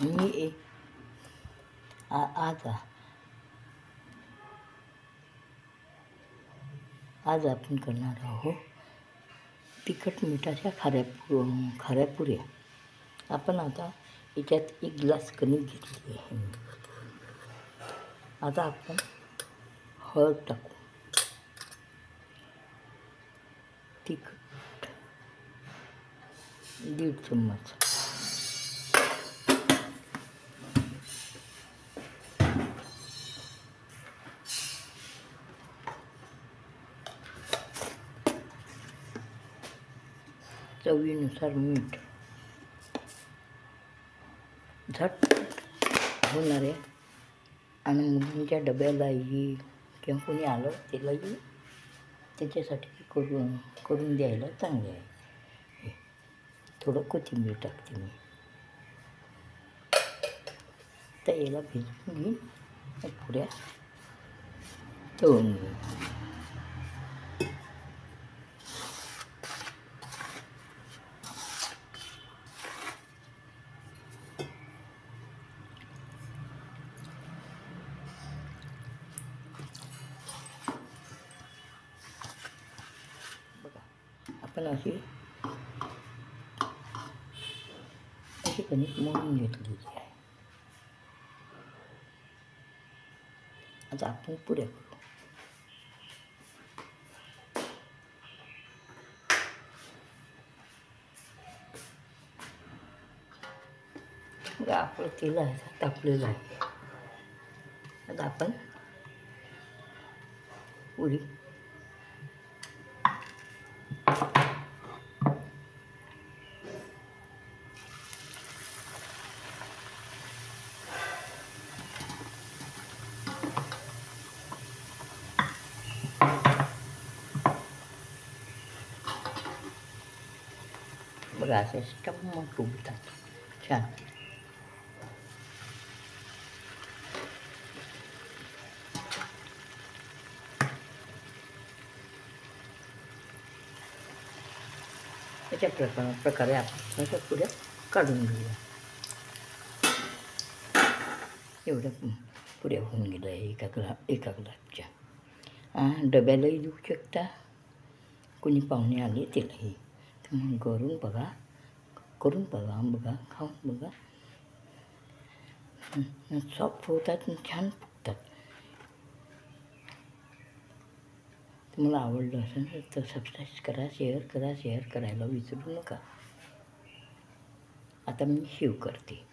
मी आज आपण करणार आहोत तिखट मिठाच्या खाऱ्या पुऱ्या. आपण आता याच्यात 1 ग्लास कणिक घेतली आहे. आता आपण हळद टाकू, तिखट 1.5 चम्मच, चवीनुसार मीठ. झट होणारे आणि मुलींच्या डब्यालाही किंवा कोणी आलं त्यालाही त्याच्यासाठी करून द्यायला चांगले आहे. थोडं कोथिंबीर टाकते मी. तर याला भिजवून घेईन, पुऱ्या तळून घेईन. आपण अशी कणिक मळून घेतलेली आहे. आता आपण पुऱ्या करू. आपलं तेल तापलेलं आहे. आता आपण पुरी बघा असे टम्मक उगतात छान. अशा प्रकारे आपण अशा पुऱ्या काढून घेऊया. एवढ्या पुऱ्या होऊन गेल्या एका ग्लासच्या. डब्यालाही देऊ शकता, कोणी पाहुणे आले त्यालाही. तर मग करून बघा, खाऊन बघा. सॉफ्ट होतात, छान फुगतात. तुम्हाला आवडलं असेल तर सबस्क्राईब करा, शेअर करायला विसरू नका. आता मी शेव करते.